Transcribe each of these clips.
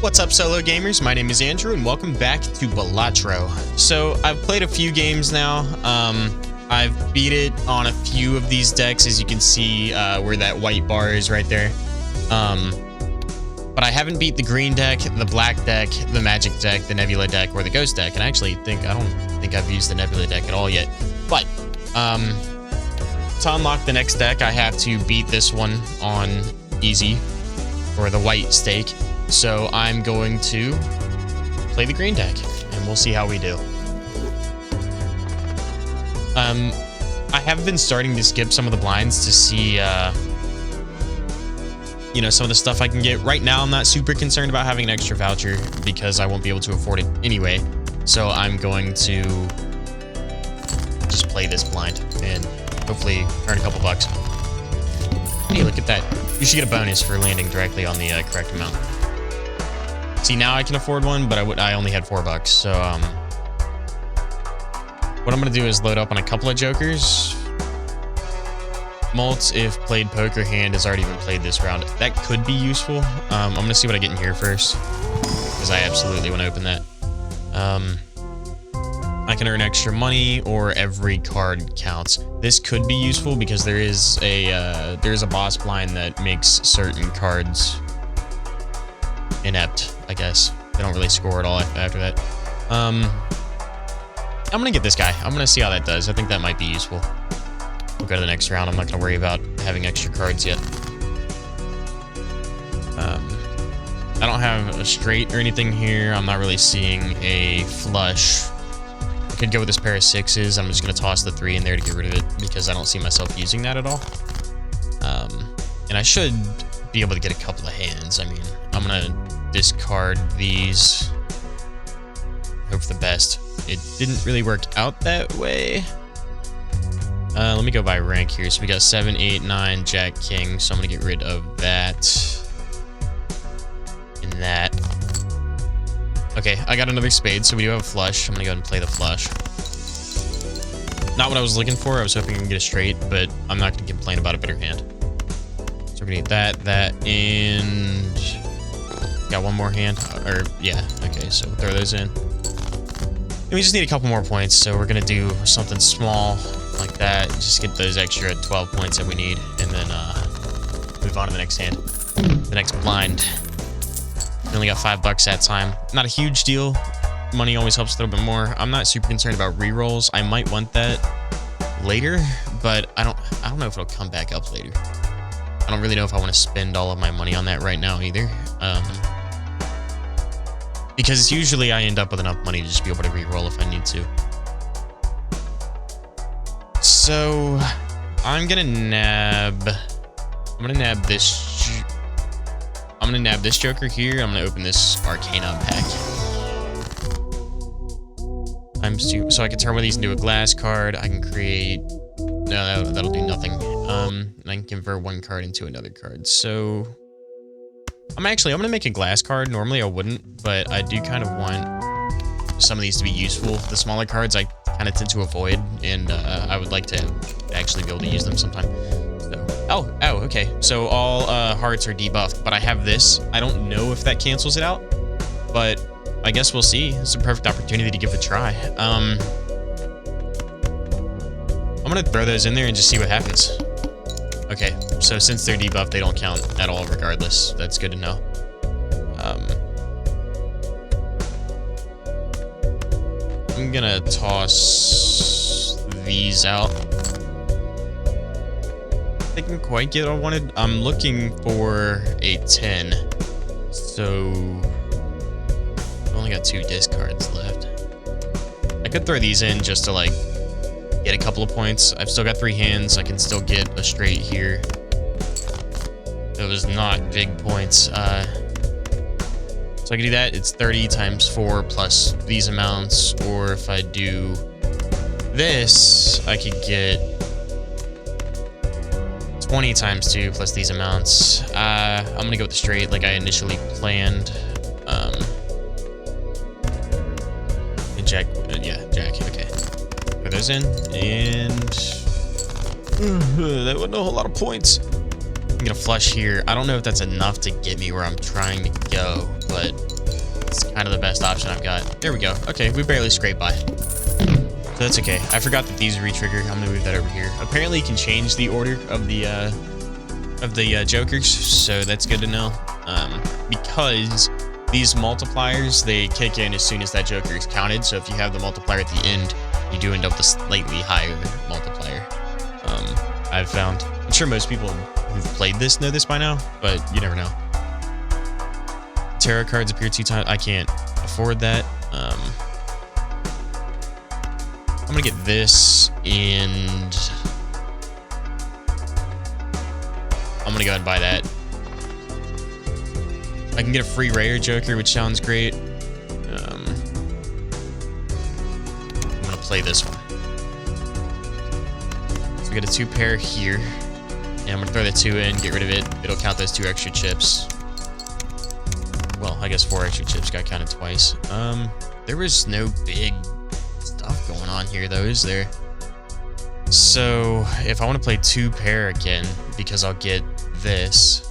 What's up, solo gamers? My name is Andrew, and welcome back to Balatro. So, I've played a few games now. I've beat it on a few of these decks, as you can see where that white bar is right there. But I haven't beat the green deck, the black deck, the magic deck, the nebula deck, or the ghost deck. And I actually I don't think I've used the nebula deck at all yet. But, to unlock the next deck, I have to beat this one on easy, or the white stake. So I'm going to play the green deck, and we'll see how we do. I have been starting to skip some of the blinds to see, you know, some of the stuff I can get. Right now, I'm not super concerned about having an extra voucher because I won't be able to afford it anyway. So I'm going to just play this blind and hopefully earn a couple bucks. Hey, look at that. You should get a bonus for landing directly on the correct amount. See, now I can afford one, but I only had $4, so what I'm gonna do is load up on a couple of jokers. Maltz, if played poker hand, has already been played this round. That could be useful. I'm gonna see what I get in here first, because I absolutely want to open that. I can earn extra money, or every card counts. This could be useful because there is a boss blind that makes certain cards inept, I guess. They don't really score at all after that. I'm gonna get this guy. I'm gonna see how that does. I think that might be useful. We'll go to the next round. I'm not gonna worry about having extra cards yet. I don't have a straight or anything here. I'm not really seeing a flush. I could go with this pair of sixes. I'm just gonna toss the 3 in there to get rid of it because I don't see myself using that at all. And I should be able to get a couple of hands. I mean, I'm gonna discard these. Hope for the best. It didn't really work out that way. Let me go by rank here. So we got 7, 8, 9, Jack, King. So I'm gonna get rid of that and that. Okay, I got another spade, so we do have a flush. I'm gonna go ahead and play the flush. Not what I was looking for. I was hoping I can get a straight, but I'm not gonna complain about a better hand. So we're gonna need that, and got one more hand, or yeah, okay, so we'll throw those in. And we just need a couple more points, so we're gonna do something small like that, just get those extra 12 points that we need, and then move on to the next hand, the next blind. We only got $5 that time. Not a huge deal. Money always helps a little bit more. I'm not super concerned about rerolls. I might want that later, but I don't know if it'll come back up later. I don't really know if I want to spend all of my money on that right now either. Because usually I end up with enough money to just be able to reroll if I need to. So I'm gonna nab this joker here. I'm gonna open this Arcana pack. So I can turn one of these into a glass card. I can create. No, that'll do nothing. And I can convert one card into another card. So I'm gonna make a glass card. Normally I wouldn't, but I do kind of want some of these to be useful. The smaller cards I kind of tend to avoid, and I would like to actually be able to use them sometime. So, oh, okay. So all hearts are debuffed, but I have this. I don't know if that cancels it out, but I guess we'll see. It's a perfect opportunity to give it a try. I'm gonna throw those in there and just see what happens. Okay, so since they're debuffed, they don't count at all regardless. That's good to know. I'm gonna toss these out. I didn't quite get what I wanted. I'm looking for a 10. So I've only got 2 discards left. I could throw these in just to like get a couple of points. I've still got 3 hands. I can still get a straight here. It was not big points. So I can do that. It's 30 times 4 plus these amounts. Or if I do this, I could get 20 times 2 plus these amounts. I'm gonna go with the straight like I initially planned. Jack, yeah, Jack, okay. Put those in, and that wasn't a whole lot of points. I'm gonna flush here. I don't know if that's enough to get me where I'm trying to go, but kind of the best option I've got. There we go. Okay, we barely scraped by. So that's okay. I forgot that these re-trigger. I'm gonna move that over here. Apparently you can change the order of the jokers, so that's good to know. Because these multipliers, they kick in as soon as that joker is counted. So if you have the multiplier at the end, you do end up with a slightly higher multiplier. I've found. I'm sure most people who've played this know this by now, but you never know. Tarot cards appear 2 times. I can't afford that. I'm gonna get this, and I'm gonna go ahead and buy that. I can get a free rare joker, which sounds great. I'm gonna play this one. So we get a 2 pair here, and I'm gonna throw the 2 in, get rid of it. It'll count those 2 extra chips. Well, I guess 4 extra chips got counted twice. There was no big stuff going on here, though, is there? So if I want to play 2 pair again, because I'll get this,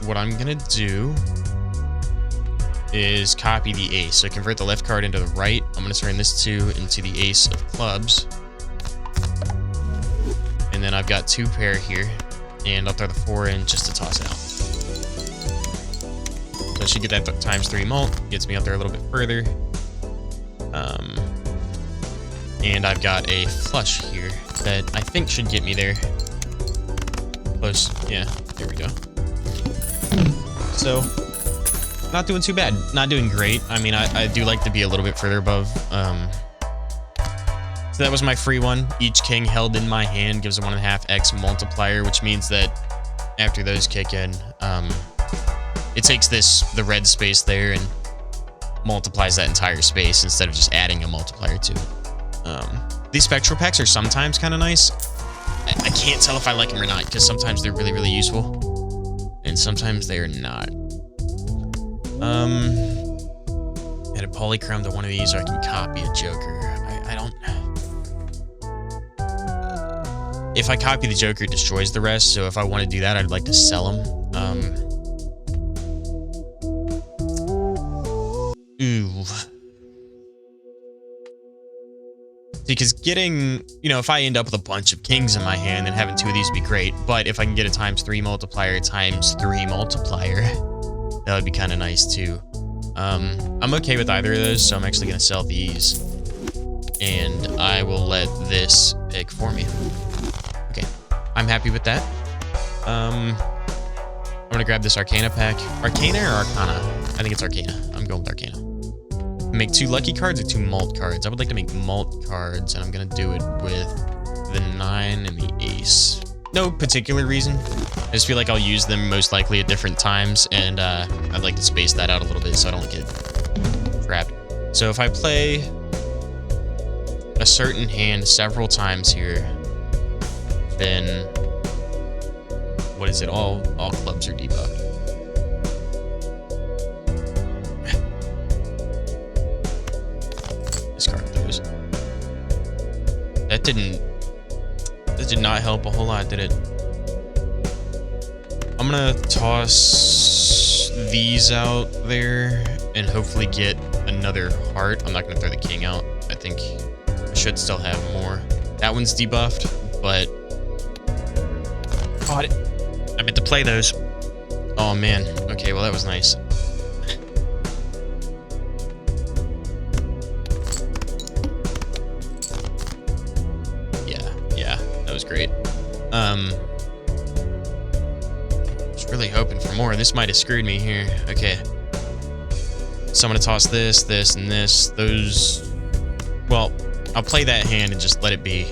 what I'm gonna do is copy the ace. So convert the left card into the right. I'm gonna turn this 2 into the ace of clubs, and then I've got 2 pair here, and I'll throw the 4 in just to toss it out. So I should get that times 3 mult, gets me up there a little bit further. And I've got a flush here that I think should get me there. Close, yeah, there we go. So, not doing too bad, not doing great. I mean, I do like to be a little bit further above. So that was my free one. Each king held in my hand gives a 1.5x multiplier, which means that after those kick in, it takes the red space there and multiplies that entire space instead of just adding a multiplier to it. These spectral packs are sometimes kind of nice. I can't tell if I like them or not, because sometimes they're really, really useful, and sometimes they're not. Add a polychrome to one of these, or I can copy a joker. I don't... If I copy the joker, it destroys the rest, so if I want to do that, I'd like to sell them. Ooh. Because getting, if I end up with a bunch of kings in my hand, then having 2 of these would be great. But if I can get a times 3 multiplier, times 3 multiplier, that would be kind of nice too. I'm okay with either of those, so I'm actually going to sell these. And I will let this pick for me. Okay, I'm happy with that. I'm going to grab this Arcana pack. Arcana or Arcana? I think it's Arcana. I'm going with Arcana. Make 2 lucky cards or 2 malt cards. I would like to make malt cards, and I'm gonna do it with the 9 and the ace. No particular reason. I just feel like I'll use them most likely at different times, and I'd like to space that out a little bit so I don't get trapped. So if I play a certain hand several times here, then what is it? All clubs are debuffed. Discard those. That did not help a whole lot, did it? I'm gonna toss these out there and hopefully get another heart. I'm not gonna throw the king out. I think I should still have more. That one's debuffed, but caught it. I meant to play those. Oh man. Okay, well that was nice. Yeah, that was great. Was really hoping for more. This might have screwed me here. Okay. So I'm gonna toss this, this, and this. Those. Well, I'll play that hand and just let it be.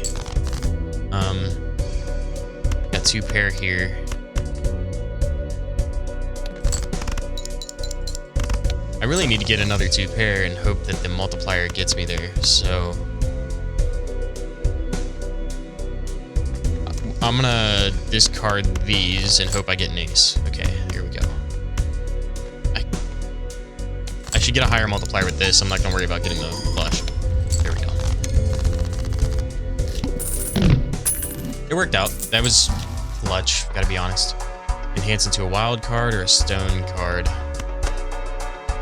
Got 2 pair here. I really need to get another 2 pair and hope that the multiplier gets me there. So I'm gonna discard these and hope I get an ace. Okay, here we go. I should get a higher multiplier with this. I'm not gonna worry about getting the flush. There we go. It worked out. That was clutch, gotta be honest. Enhance into a wild card or a stone card.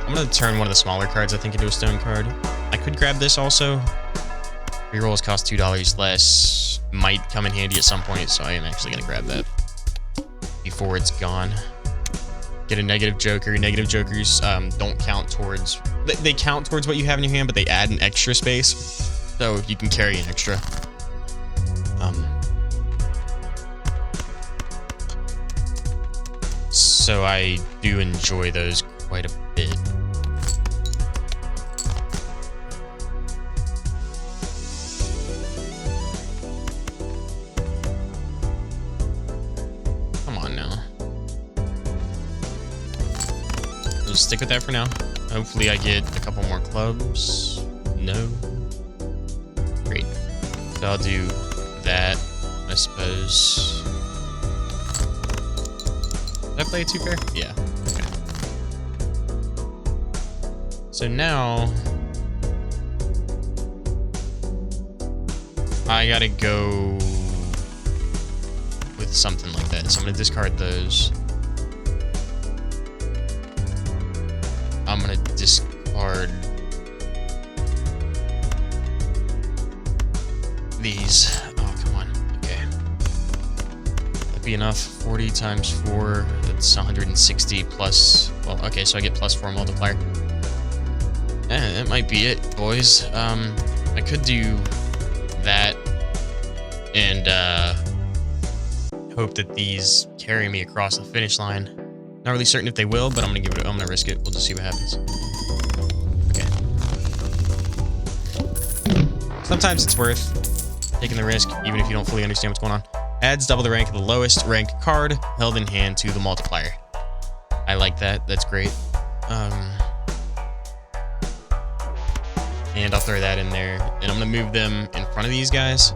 I'm going to turn one of the smaller cards, I think, into a stone card. I could grab this also. Rerolls cost $2 less. Might come in handy at some point, so I am actually going to grab that before it's gone. Get a negative joker. Negative jokers don't count towards... They count towards what you have in your hand, but they add an extra space. So you can carry an extra. So I do enjoy those quite a bit. Come on now. I'll just stick with that for now. Hopefully I get a couple more clubs. No. Great. So I'll do that, I suppose. Did I play a 2-pair? Yeah. Okay. So now I gotta go with something like that. So I'm gonna discard those. I'm gonna discard these. Oh, come on. Okay. That'd be enough. 40 times 4. That's 160 plus... Well, okay, so I get plus 4 multiplier. That might be it, boys. I could do that and hope that these carry me across the finish line. Not really certain if they will, but I'm gonna risk it. We'll just see what happens. Okay. Sometimes it's worth taking the risk, even if you don't fully understand what's going on. Adds double the rank of the lowest rank card held in hand to the multiplier. I like that. That's great. And I'll throw that in there. And I'm gonna move them in front of these guys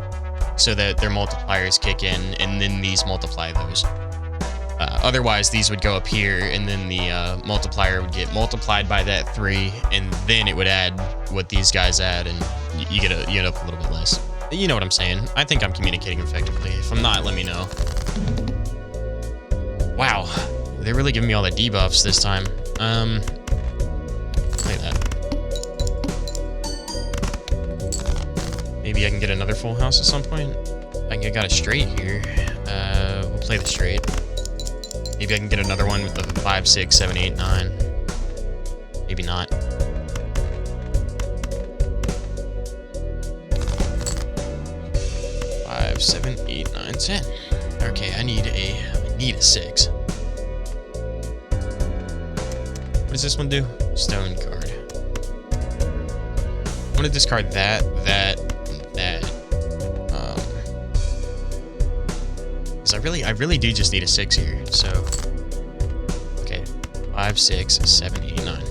so that their multipliers kick in, and then these multiply those. Otherwise, these would go up here, and then the multiplier would get multiplied by that 3, and then it would add what these guys add, and you get up a little bit less. You know what I'm saying. I think I'm communicating effectively. If I'm not, let me know. Wow, they're really giving me all the debuffs this time. Play that. Maybe I can get another full house at some point. I got a straight here. We'll play the straight. Maybe I can get another one with the 5, 6, 7, 8, 9. Maybe not. 5, 7, 8, 9, 10. Okay, I need a 6. What does this one do? Stone card. I'm gonna discard that, that, and that. Because I really do just need a 6 here. So, okay, 5, 6, 7, 8, 9.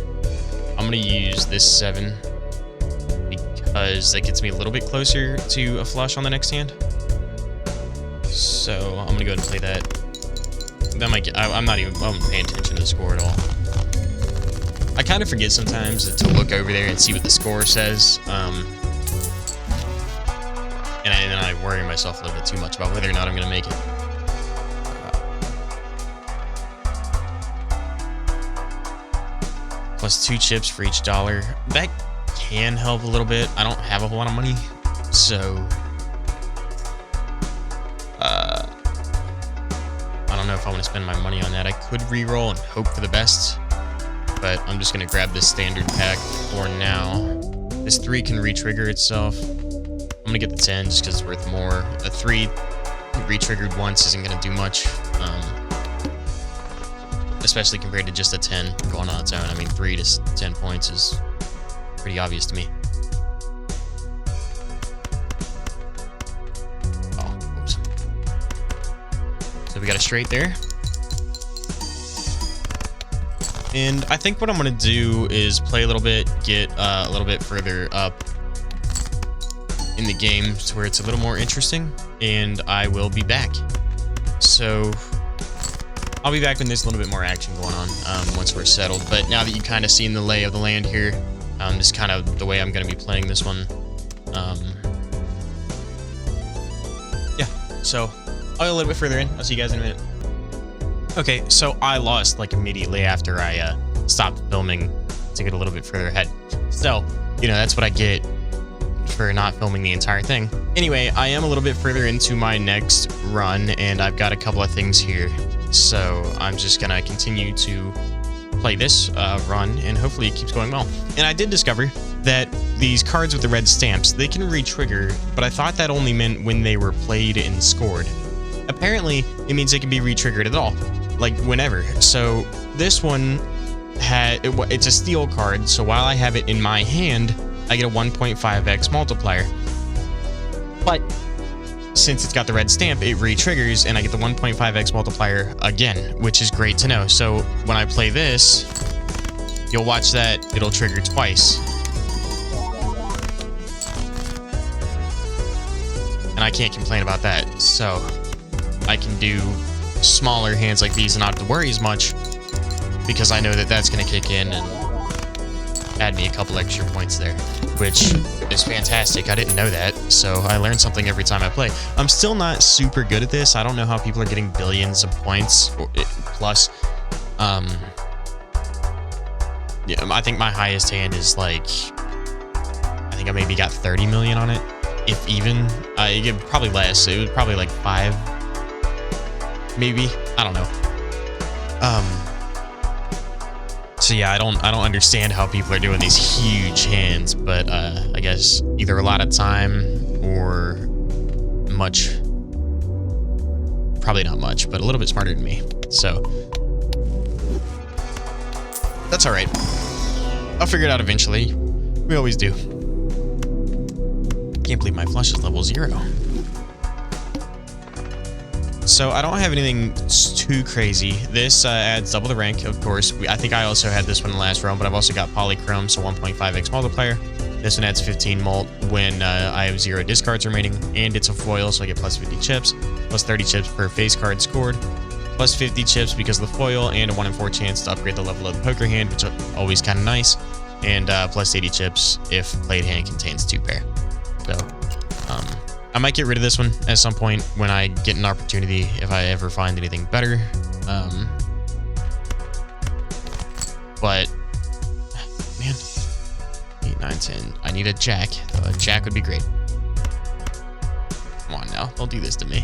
I'm gonna use this 7 because that gets me a little bit closer to a flush on the next hand. So I'm gonna go ahead and play that. That might get. I'm not paying attention to the score at all. I kind of forget sometimes to look over there and see what the score says. And then I worry myself a little bit too much about whether or not I'm gonna make it. Plus 2 chips for each dollar. That can help a little bit. I don't have a whole lot of money, so I don't know if I want to spend my money on that. I could re-roll and hope for the best, but I'm just going to grab this standard pack for now. This 3 can re-trigger itself. I'm going to get the 10 just because it's worth more. A 3 re-triggered once isn't going to do much, especially compared to just a 10 going on its own. I mean, 3 to 10 points is pretty obvious to me. So we got a straight there. And I think what I'm going to do is play a little bit, get a little bit further up in the game to where it's a little more interesting, and I will be back. So I'll be back when there's a little bit more action going on once we're settled. But now that you've kind of seen the lay of the land here, this is kind of the way I'm going to be playing this one. Yeah, so I'll go a little bit further in. I'll see you guys in a minute. Okay, so I lost like immediately after I stopped filming to get a little bit further ahead. So, you know, that's what I get for not filming the entire thing. Anyway, I am a little bit further into my next run, and I've got a couple of things here. So I'm just gonna continue to play this run, and hopefully it keeps going well. And I did discover that these cards with the red stamps, they can re-trigger, but I thought that only meant when they were played and scored. Apparently, it means they can be re-triggered at all, like whenever. So this one it's a steel card, so while I have it in my hand, I get a 1.5x multiplier. But since it's got the red stamp, it re-triggers, and I get the 1.5x multiplier again, which is great to know. So when I play this, you'll watch that it'll trigger twice. And I can't complain about that. So I can do smaller hands like these and not have to worry as much, because I know that that's going to kick in and add me a couple extra points there, which is fantastic. I didn't know that, so I learned something every time I play. I'm still not super good at this. I don't know how people are getting billions of points plus. Yeah, I think my highest hand is like, I think I maybe got 30 million on it, if even. Probably less. It was probably like 5, maybe. I don't know. So yeah, I don't understand how people are doing these huge hands, but I guess either a lot of time or much. Probably not much, but a little bit smarter than me. So that's all right. I'll figure it out eventually. We always do. Can't believe my flush is level 0. So I don't have anything too crazy. This adds double the rank, of course. I think I also had this one in the last round, but I've also got polychrome, so 1.5x multiplier. This one adds 15 mult when I have 0 discards remaining, and it's a foil, so I get plus 50 chips, plus 30 chips per face card scored, plus 50 chips because of the foil, and a 1 in 4 chance to upgrade the level of the poker hand, which is always kind of nice, and plus 80 chips if played hand contains 2 pair. So, I might get rid of this one at some point when I get an opportunity, if I ever find anything better. But, man, 8, 9, 10. I need a jack. A jack would be great. Come on now, don't do this to me.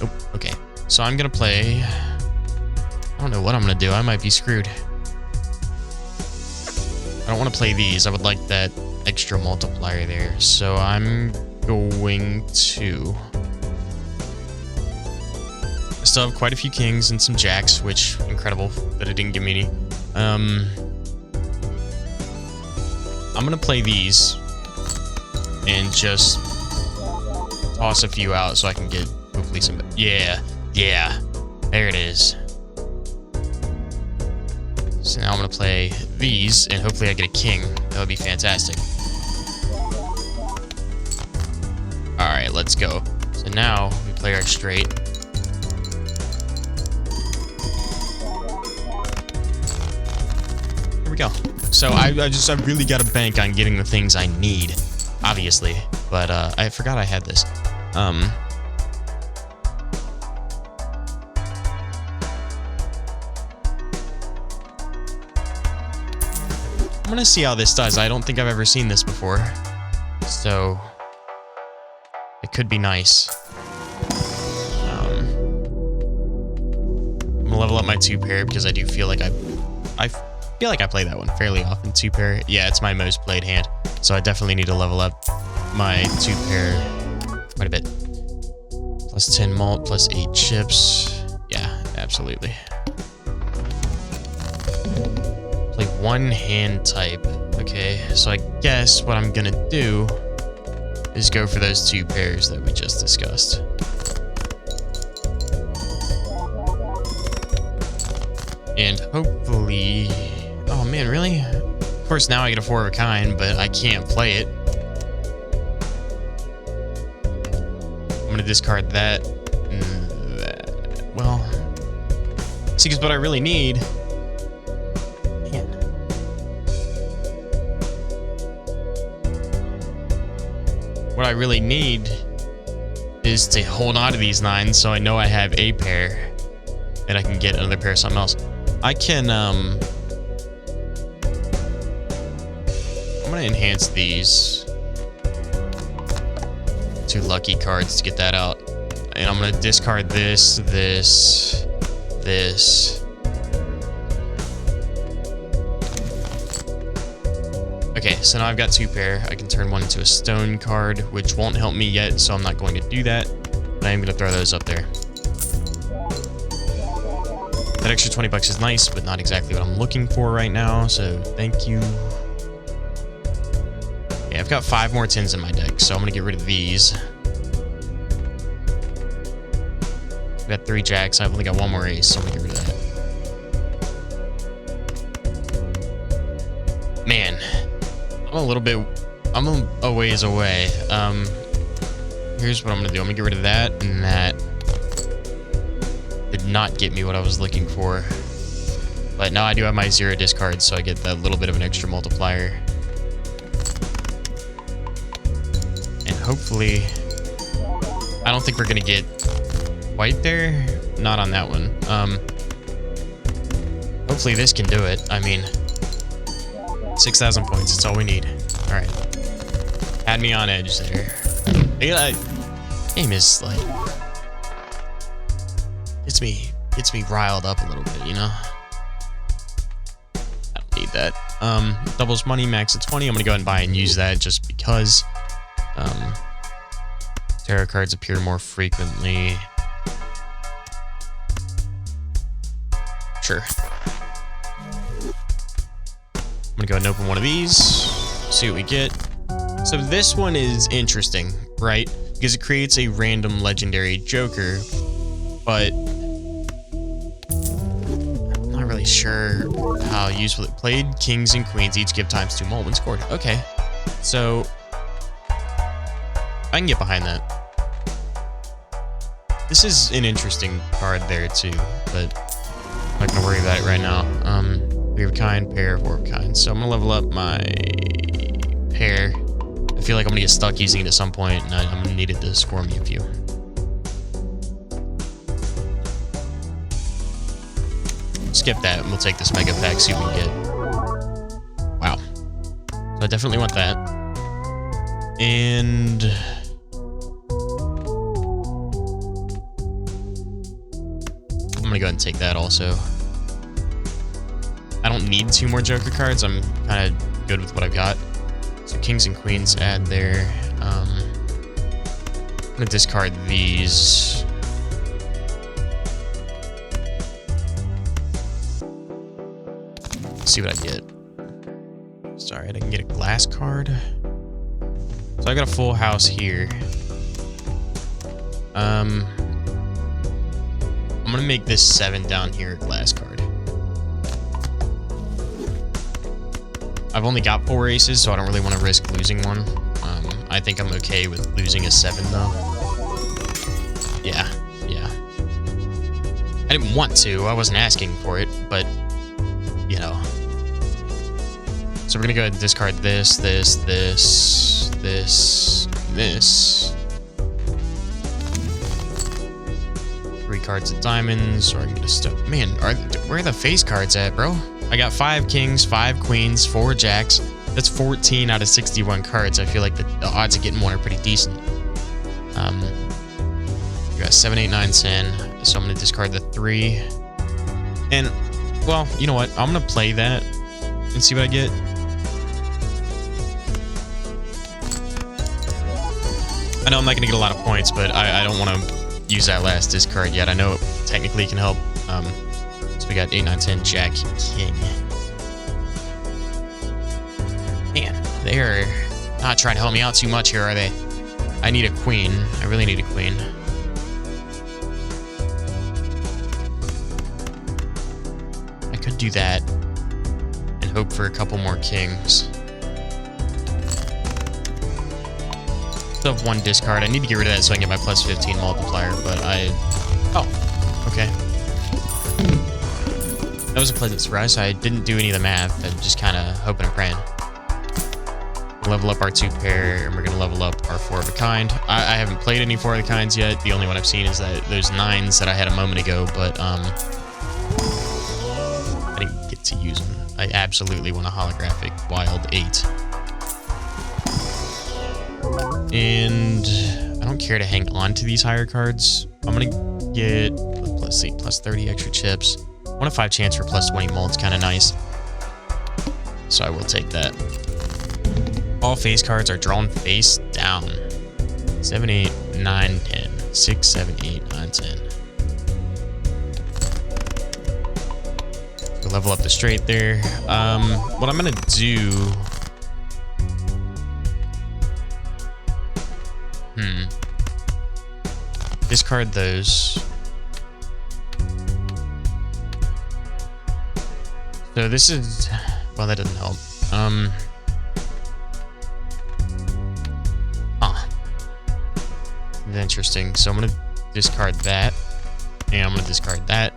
Oh, okay. So I'm gonna play. I don't know what I'm gonna do. I might be screwed. I don't want to play these. I would like that extra multiplier there, so I'm going to. I still have quite a few kings and some jacks, which incredible that it didn't give me any. I'm gonna play these and just toss a few out so I can get hopefully some. Yeah, there it is. So now I'm gonna play these and hopefully I get a king. That would be fantastic. Alright, let's go. So now we play our straight. Here we go. So I really got to bank on getting the things I need, obviously. But I forgot I had this. I'm gonna see how this does. I don't think I've ever seen this before, so it could be nice. I'm gonna level up my 2 pair because I do feel like I feel like I play that one fairly often. 2 pair, yeah, it's my most played hand, so I definitely need to level up my 2 pair quite a bit. Plus 10 malt, plus 8 chips. Yeah, absolutely. Like 1 hand type. Okay, so I guess what I'm gonna do is go for those 2 pairs that we just discussed. And hopefully. Oh man, really? Of course, now I get a 4 of a kind, but I can't play it. I'm gonna discard that. And that. Well, see, because what I really need. What I really need is to hold on to these 9 so I know I have a pair and I can get another pair of something else. I can I'm gonna enhance these 2 lucky cards to get that out. And I'm gonna discard this. Okay, so now I've got 2 pair. I can turn one into a stone card, which won't help me yet, so I'm not going to do that. But I am gonna throw those up there. That extra 20 bucks is nice, but not exactly what I'm looking for right now, so thank you. Yeah, I've got 5 more 10s in my deck, so I'm gonna get rid of these. I've got 3 jacks, I've only got 1 more ace, so I'm gonna get rid of that. Man, I'm a ways away. Here's what I'm gonna do. I'm gonna get rid of that, and that did not get me what I was looking for. But now I do have my 0 discards, so I get that little bit of an extra multiplier. And hopefully, I don't think we're gonna get quite there. Not on that one. Hopefully this can do it. I mean, 6,000 points, that's all we need. All right. Had me on edge there. Game is like, gets me riled up a little bit, you know? I don't need that. Doubles money, max at 20. I'm gonna go ahead and buy and use that just because. Tarot cards appear more frequently. Sure. I'm gonna go ahead and open one of these, see what we get. So this one is interesting, right? Because it creates a random legendary joker, but I'm not really sure how useful it played. Kings and queens each give ×2 more when scored. Okay, so I can get behind that. This is an interesting card there too, but I'm not gonna worry about it right now. 3 of a kind, pair, 4 of a kind. So I'm gonna level up my pair. I feel like I'm gonna get stuck using it at some point, and I'm gonna need it to score me a few. Skip that, and we'll take this mega pack, see what we get. Wow. So I definitely want that. And I'm gonna go ahead and take that also. I don't need 2 more Joker cards. I'm kind of good with what I've got. So kings and queens add there. I'm gonna discard these. See what I get. Sorry, I didn't get a glass card. So I got a full house here. I'm gonna make this 7 down here a glass card. I've only got 4 aces, so I don't really want to risk losing one. I think I'm okay with losing a 7 though. Yeah. I didn't want to, I wasn't asking for it, but you know. So we're gonna go ahead and discard this. 3 cards of diamonds, or I can get a stuff. Man, where are the face cards at, bro? I got 5 kings, 5 queens, 4 jacks. That's 14 out of 61 cards. I feel like the odds of getting one are pretty decent. You got 7, 8, 9, 10. So I'm gonna discard the 3. And, well, you know what? I'm gonna play that and see what I get. I know I'm not gonna get a lot of points, but I don't want to use that last discard yet. I know it technically can help. So we got 8, 9, 10, jack, king. Man, they are not trying to help me out too much here, are they? I need a queen. I really need a queen. I could do that and hope for a couple more kings. Still have 1 discard. I need to get rid of that so I can get my plus 15 multiplier, but oh, okay. That was a pleasant surprise. I didn't do any of the math. I'm just kind of hoping and praying. Level up our 2 pair, and we're going to level up our 4 of a kind. I haven't played any 4 of the kinds yet. The only one I've seen is those 9s that I had a moment ago, but I didn't get to use them. I absolutely want a holographic wild 8. And I don't care to hang on to these higher cards. I'm going to get, let's see, plus 30 extra chips. 1 of 5 chance for plus 20 molds, kind of nice. So I will take that. All face cards are drawn face down. 7, 8, 9, 10. 6, 7, 8, 9, 10. We'll level up the straight there. What I'm going to do... Discard those. So this is... Well, that doesn't help. Interesting. So I'm going to discard that. And I'm going to discard that.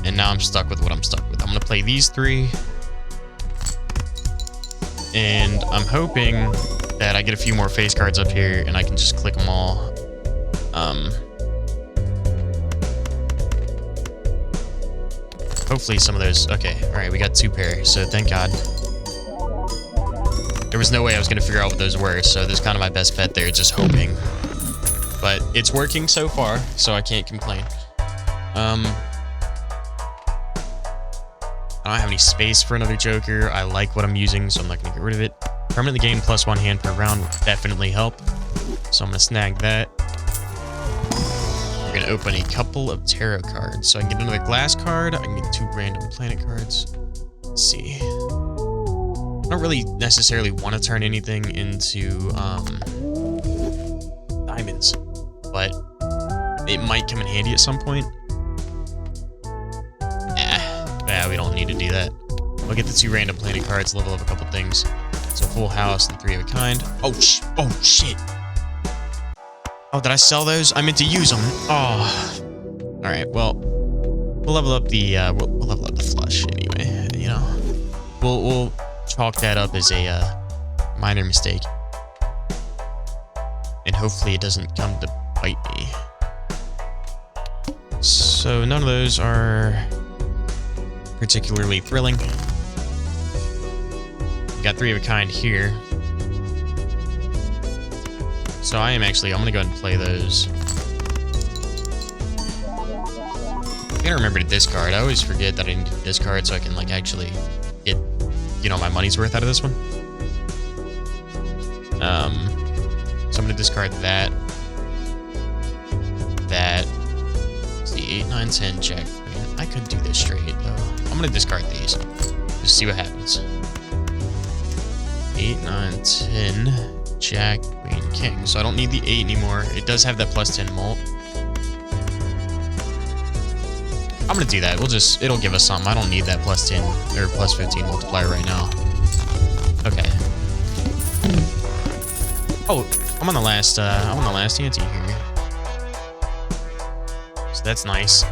And now I'm stuck with what I'm stuck with. I'm going to play these 3. And I'm hoping that I get a few more face cards up here and I can just click them all. Hopefully some of those... Okay, alright, we got 2 pairs, so thank God. There was no way I was going to figure out what those were, so this is kind of my best bet there, just hoping. But it's working so far, so I can't complain. I don't have any space for another Joker. I like what I'm using, so I'm not going to get rid of it. Permanently gain plus 1 hand per round would definitely help. So I'm going to snag that. We're going to open a couple of tarot cards. So I can get another glass card. I can get 2 random planet cards. Let's see. I don't really necessarily want to turn anything into diamonds, but it might come in handy at some point. Yeah, we don't need to do that. We'll get the 2 random planet cards, level up a couple things. So full house and 3 of a kind. Oh shit. Oh, did I sell those? I meant to use them. Oh. All right. Well, we'll level up the we'll level up the flush anyway. You know, we'll chalk that up as a minor mistake, and hopefully it doesn't come to bite me. So none of those are particularly thrilling. We got 3 of a kind here. So I'm gonna go ahead and play those. I gotta remember to discard. I always forget that I need to discard so I can like actually get, you know, my money's worth out of this one. So I'm gonna discard that. Let's see, 8, 9, 10, Jack. I could do this straight though. I'm gonna discard these. Just see what happens. 8, 9, 10, Jack, Queen, King. So I don't need the 8 anymore. It does have that plus 10 mult. I'm gonna do that. It'll give us something. I don't need that plus 10 or plus 15 multiplier right now. Okay. Oh, I'm on the last ante here. So that's nice.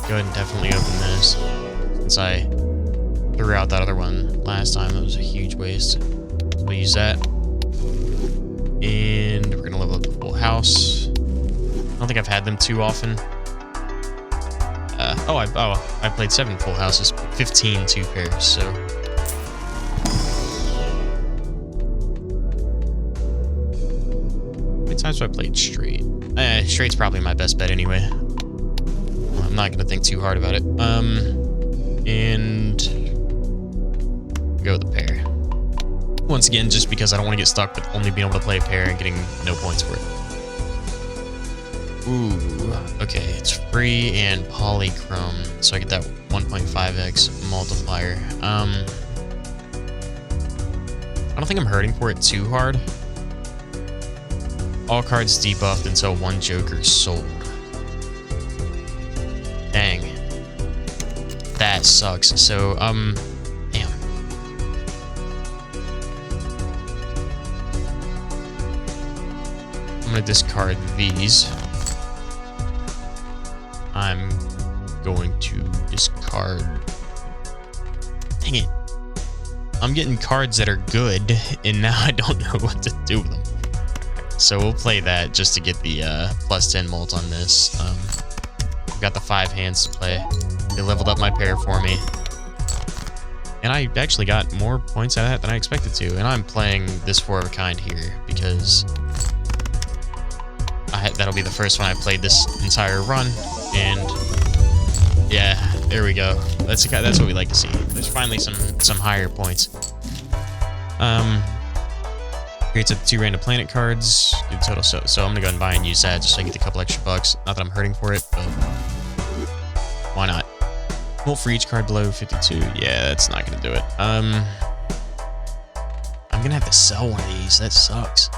Go ahead and definitely open this. Since I threw out that other one last time, that was a huge waste. We'll use that. And we're gonna level up the full house. I don't think I've had them too often. I played 7 full houses, 15 2 pairs, so. How many times have I played straight? Straight's probably my best bet anyway. I'm not gonna think too hard about it. And go with the pair. Once again, just because I don't want to get stuck with only being able to play a pair and getting no points for it. Ooh, okay, it's free and polychrome, so I get that 1.5x multiplier. I don't think I'm hurting for it too hard. All cards debuffed until 1 Joker sold. Dang. That sucks. So, damn. I'm gonna discard these. I'm going to discard... Dang it. I'm getting cards that are good, and now I don't know what to do with them. So we'll play that just to get the plus 10 mult on this. I've got the 5 hands to play. They leveled up my pair for me. And I actually got more points out of that than I expected to. And I'm playing this 4 of a kind here because that'll be the first one I played this entire run. And yeah, there we go. That's what we like to see. There's finally some higher points. Creates up to 2 random planet cards. Good total. So I'm gonna go and buy and use that just so I get a couple extra bucks. Not that I'm hurting for it, but why not? Molt for each card below 52. Yeah, that's not gonna do it. I'm gonna have to sell one of these. That sucks.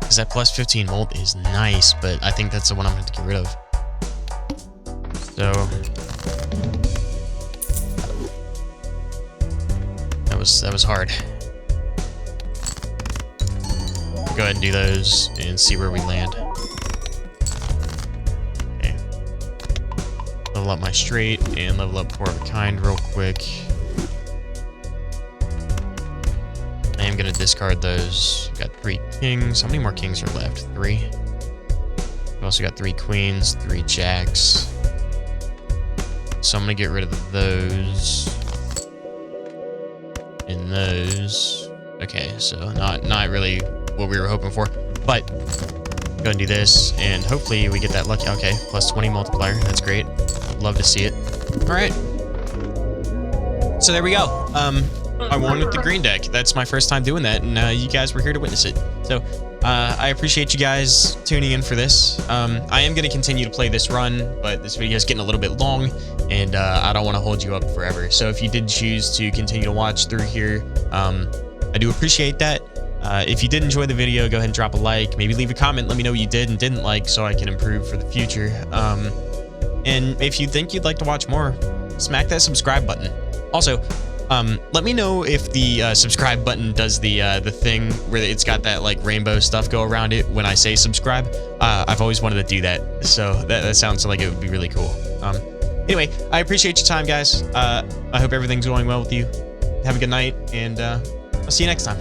Because that plus 15 molt is nice, but I think that's the one I'm gonna have to get rid of. So that was hard. Go ahead and do those and see where we land. Okay. Level up my straight and level up 4 of a kind real quick. I am gonna discard those. We've got 3 kings. How many more kings are left? 3. We've also got 3 queens, 3 jacks. So I'm gonna get rid of those. And those. Okay, so not really what we were hoping for, but go ahead and do this, and hopefully we get that lucky. Okay, plus 20 multiplier. That's great. Love to see it. All right. So there we go. I won with the green deck. That's my first time doing that, and you guys were here to witness it. So I appreciate you guys tuning in for this. I am going to continue to play this run, but this video is getting a little bit long, and I don't want to hold you up forever. So if you did choose to continue to watch through here, I do appreciate that. If you did enjoy the video, go ahead and drop a like. Maybe leave a comment. Let me know what you did and didn't like so I can improve for the future. And if you think you'd like to watch more, smack that subscribe button. Also, let me know if the subscribe button does the thing where it's got that like rainbow stuff go around it when I say subscribe. I've always wanted to do that, so that sounds like it would be really cool. Anyway, I appreciate your time, guys. I hope everything's going well with you. Have a good night, and I'll see you next time.